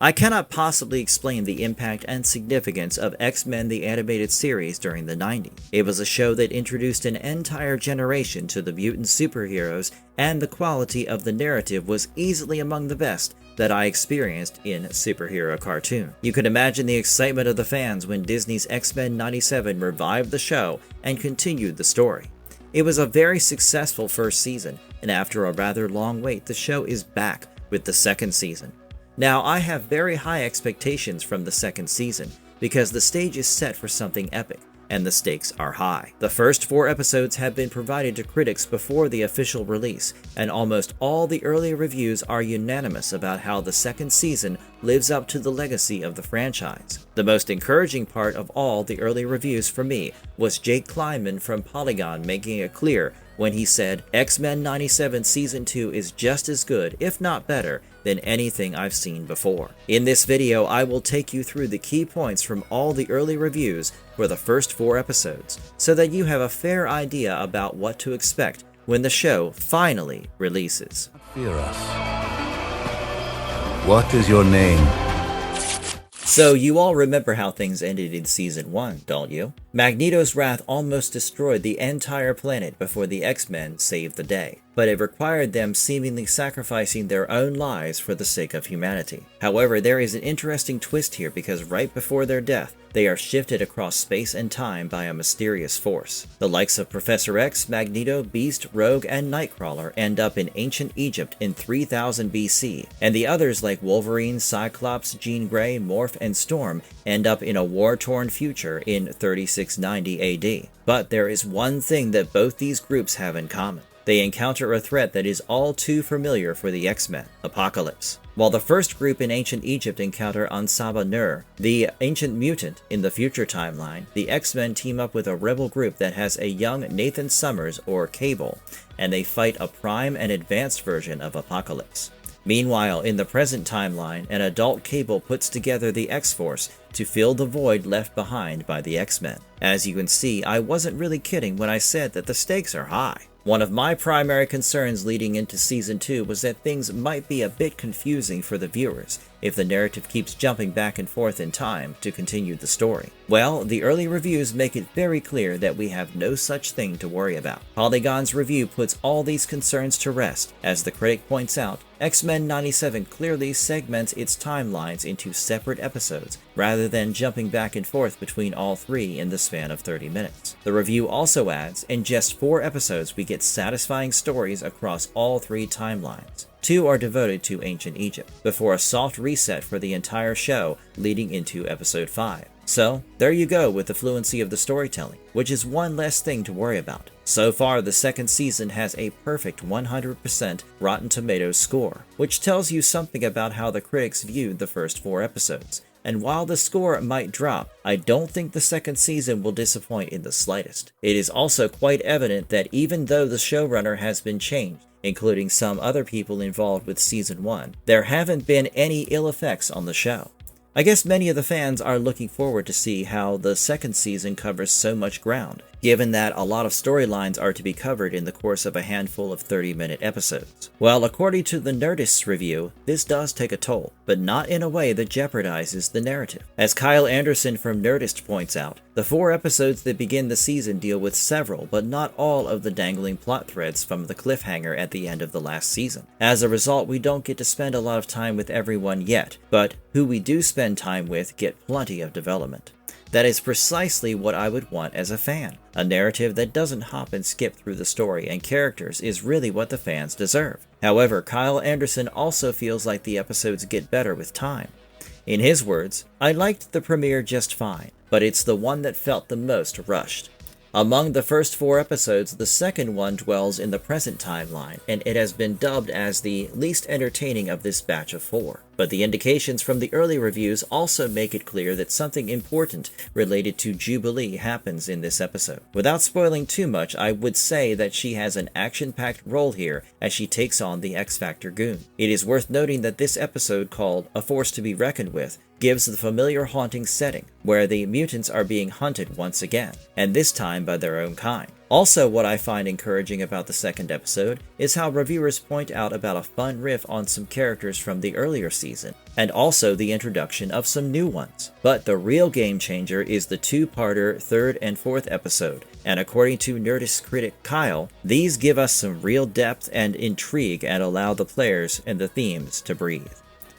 I cannot possibly explain the impact and significance of X-Men the Animated Series during the 90s. It was a show that introduced an entire generation to the mutant superheroes, and the quality of the narrative was easily among the best that I experienced in superhero cartoon. You can imagine the excitement of the fans when Disney's X-Men 97 revived the show and continued the story. It was a very successful first season, and after a rather long wait, the show is back with the second season. Now, I have very high expectations from the second season, because the stage is set for something epic, and the stakes are high. The first 4 episodes have been provided to critics before the official release, and almost all the early reviews are unanimous about how the second season lives up to the legacy of the franchise. The most encouraging part of all the early reviews for me was Jake Kleinman from Polygon making it clear when he said, X-Men 97 Season 2 is just as good, if not better, than anything I've seen before. In this video, I will take you through the key points from all the early reviews for the first 4 episodes, so that you have a fair idea about what to expect when the show finally releases. Fear us. What is your name? So you all remember how things ended in Season 1, don't you? Magneto's wrath almost destroyed the entire planet before the X-Men saved the day, but it required them seemingly sacrificing their own lives for the sake of humanity. However, there is an interesting twist here because right before their death, they are shifted across space and time by a mysterious force. The likes of Professor X, Magneto, Beast, Rogue, and Nightcrawler end up in ancient Egypt in 3000 BC, and the others like Wolverine, Cyclops, Jean Grey, Morph, and Storm end up in a war-torn future in 3690 AD. But there is one thing that both these groups have in common. They encounter a threat that is all too familiar for the X-Men, Apocalypse. While the first group in ancient Egypt encounter Ansaba Nur, the ancient mutant in the future timeline, the X-Men team up with a rebel group that has a young Nathan Summers, or Cable, and they fight a prime and advanced version of Apocalypse. Meanwhile, in the present timeline, an adult Cable puts together the X-Force to fill the void left behind by the X-Men. As you can see, I wasn't really kidding when I said that the stakes are high. One of my primary concerns leading into Season 2 was that things might be a bit confusing for the viewers if the narrative keeps jumping back and forth in time to continue the story. Well, the early reviews make it very clear that we have no such thing to worry about. Polygon's review puts all these concerns to rest. As the critic points out, X-Men 97 clearly segments its timelines into separate episodes, rather than jumping back and forth between all 3 in the span of 30 minutes. The review also adds, in just 4 episodes we get satisfying stories across all 3 timelines. 2 are devoted to ancient Egypt, before a soft reset for the entire show leading into episode 5. So, there you go with the fluency of the storytelling, which is one less thing to worry about. So far, the second season has a perfect 100% Rotten Tomatoes score, which tells you something about how the critics viewed the first 4 episodes. And while the score might drop, I don't think the second season will disappoint in the slightest. It is also quite evident that even though the showrunner has been changed, including some other people involved with Season 1, there haven't been any ill effects on the show. I guess many of the fans are looking forward to see how the second season covers so much ground, given that a lot of storylines are to be covered in the course of a handful of 30-minute episodes. Well, according to the Nerdist's review, this does take a toll, but not in a way that jeopardizes the narrative. As Kyle Anderson from Nerdist points out, the 4 episodes that begin the season deal with several, but not all of the dangling plot threads from the cliffhanger at the end of the last season. As a result, we don't get to spend a lot of time with everyone yet, but who we do spend time with get plenty of development. That is precisely what I would want as a fan. A narrative that doesn't hop and skip through the story and characters is really what the fans deserve. However, Kyle Anderson also feels like the episodes get better with time. In his words, I liked the premiere just fine, but it's the one that felt the most rushed. Among the first 4 episodes, the second one dwells in the present timeline, and it has been dubbed as the least entertaining of this batch of 4. But the indications from the early reviews also make it clear that something important related to Jubilee happens in this episode. Without spoiling too much, I would say that she has an action-packed role here as she takes on the X-Factor goon. It is worth noting that this episode, called A Force to be Reckoned With, gives the familiar haunting setting, where the mutants are being hunted once again, and this time by their own kind. Also, what I find encouraging about the second episode is how reviewers point out about a fun riff on some characters from the earlier season, and also the introduction of some new ones. But the real game changer is the two-parter third and fourth episode, and according to Nerdist critic Kyle, these give us some real depth and intrigue and allow the players and the themes to breathe.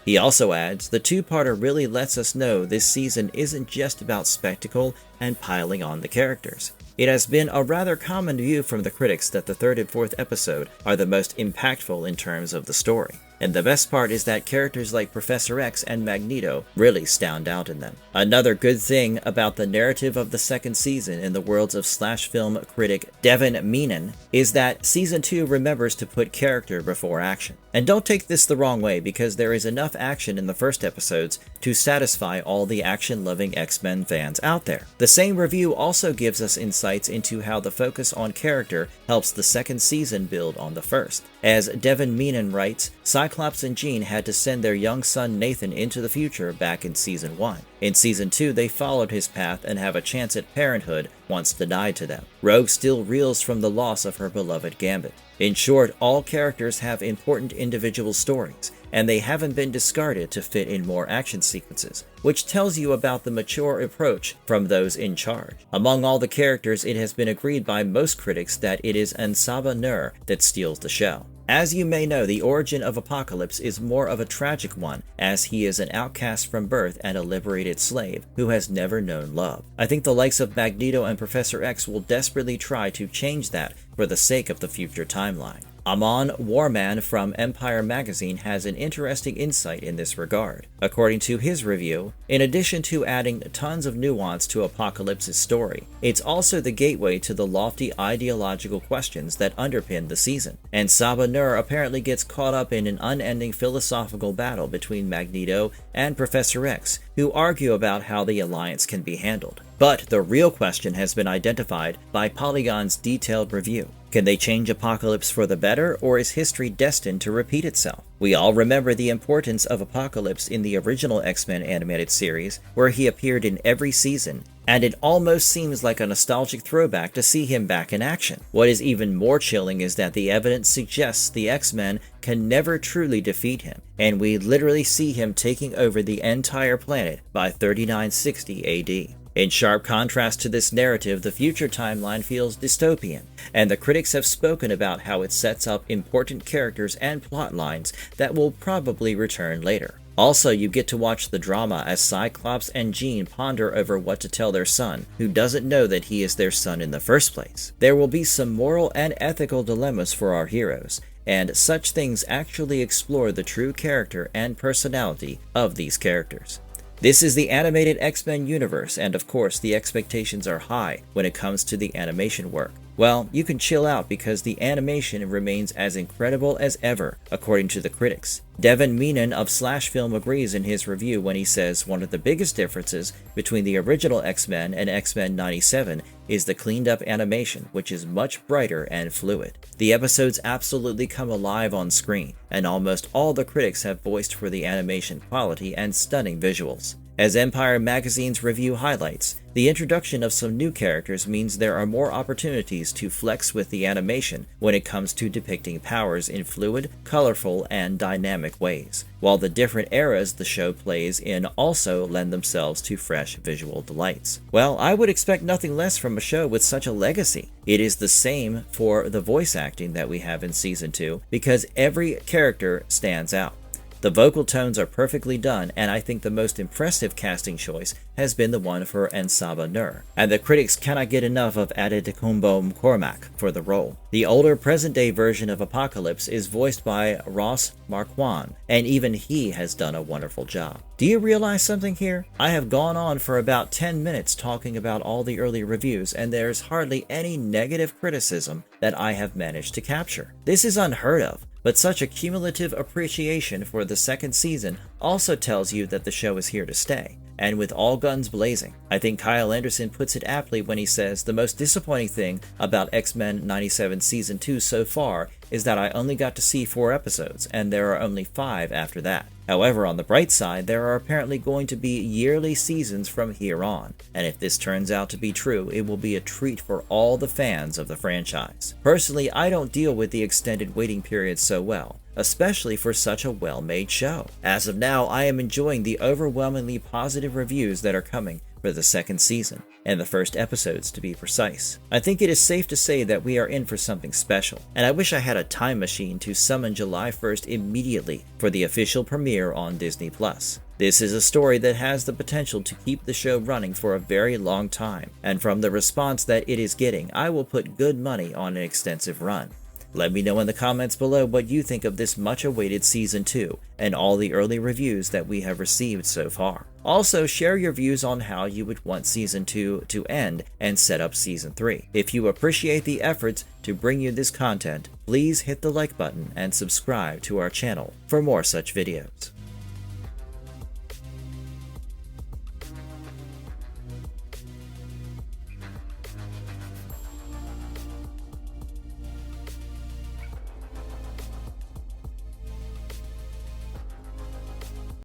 He also adds, the two-parter really lets us know this season isn't just about spectacle and piling on the characters. It has been a rather common view from the critics that the third and fourth episode are the most impactful in terms of the story. And the best part is that characters like Professor X and Magneto really stand out in them. Another good thing about the narrative of the second season in the worlds of slash film critic Devin Meenan is that Season 2 remembers to put character before action. And don't take this the wrong way, because there is enough action in the first episodes to satisfy all the action-loving X-Men fans out there. The same review also gives us insights into how the focus on character helps the second season build on the first. As Devin Meenan writes, Cyclops and Jean had to send their young son Nathan into the future back in Season 1. In Season 2, they followed his path and have a chance at parenthood once denied to them. Rogue still reels from the loss of her beloved Gambit. In short, all characters have important individual stories, and they haven't been discarded to fit in more action sequences, which tells you about the mature approach from those in charge. Among all the characters, it has been agreed by most critics that it is Ansaba Nur that steals the show. As you may know, the origin of Apocalypse is more of a tragic one, as he is an outcast from birth and a liberated slave who has never known love. I think the likes of Magneto and Professor X will desperately try to change that for the sake of the future timeline. Amon Warman from Empire magazine has an interesting insight in this regard. According to his review, in addition to adding tons of nuance to Apocalypse's story, it's also the gateway to the lofty ideological questions that underpin the season. And Saba Nur apparently gets caught up in an unending philosophical battle between Magneto and Professor X, who argue about how the alliance can be handled. But the real question has been identified by Polygon's detailed review. Can they change Apocalypse for the better, or is history destined to repeat itself? We all remember the importance of Apocalypse in the original X-Men animated series, where he appeared in every season, and it almost seems like a nostalgic throwback to see him back in action. What is even more chilling is that the evidence suggests the X-Men can never truly defeat him, and we literally see him taking over the entire planet by 3960 AD. In sharp contrast to this narrative, the future timeline feels dystopian, and the critics have spoken about how it sets up important characters and plot lines that will probably return later. Also, you get to watch the drama as Cyclops and Jean ponder over what to tell their son, who doesn't know that he is their son in the first place. There will be some moral and ethical dilemmas for our heroes, and such things actually explore the true character and personality of these characters. This is the animated X-Men universe, and of course the expectations are high when it comes to the animation work. Well, you can chill out because the animation remains as incredible as ever, according to the critics. Devin Meenan of Slash Film agrees in his review when he says one of the biggest differences between the original X-Men and X-Men 97 is the cleaned up animation, which is much brighter and fluid. The episodes absolutely come alive on screen, and almost all the critics have voiced for the animation quality and stunning visuals. As Empire magazine's review highlights, the introduction of some new characters means there are more opportunities to flex with the animation when it comes to depicting powers in fluid, colorful, and dynamic ways, while the different eras the show plays in also lend themselves to fresh visual delights. Well, I would expect nothing less from a show with such a legacy. It is the same for the voice acting that we have in Season 2, because every character stands out. The vocal tones are perfectly done, and I think the most impressive casting choice has been the one for Ansaba Nur, and the critics cannot get enough of Adetokunbo McCormack for the role. The older present-day version of Apocalypse is voiced by Ross Marquand, and even he has done a wonderful job. Do you realize something here? I have gone on for about 10 minutes talking about all the early reviews, and there's hardly any negative criticism that I have managed to capture. This is unheard of. But such a cumulative appreciation for the second season also tells you that the show is here to stay, and with all guns blazing. I think Kyle Anderson puts it aptly when he says the most disappointing thing about X-Men 97 Season 2 so far is that I only got to see 4 episodes, and there are only 5 after that. However, on the bright side, there are apparently going to be yearly seasons from here on, and if this turns out to be true, it will be a treat for all the fans of the franchise. Personally, I don't deal with the extended waiting periods so well, especially for such a well-made show. As of now, I am enjoying the overwhelmingly positive reviews that are coming for the second season, and the first episodes to be precise. I think it is safe to say that we are in for something special, and I wish I had a time machine to summon July 1st immediately for the official premiere on Disney+. This is a story that has the potential to keep the show running for a very long time, and from the response that it is getting, I will put good money on an extensive run. Let me know in the comments below what you think of this much-awaited Season 2 and all the early reviews that we have received so far. Also, share your views on how you would want Season 2 to end and set up Season 3. If you appreciate the efforts to bring you this content, please hit the like button and subscribe to our channel for more such videos.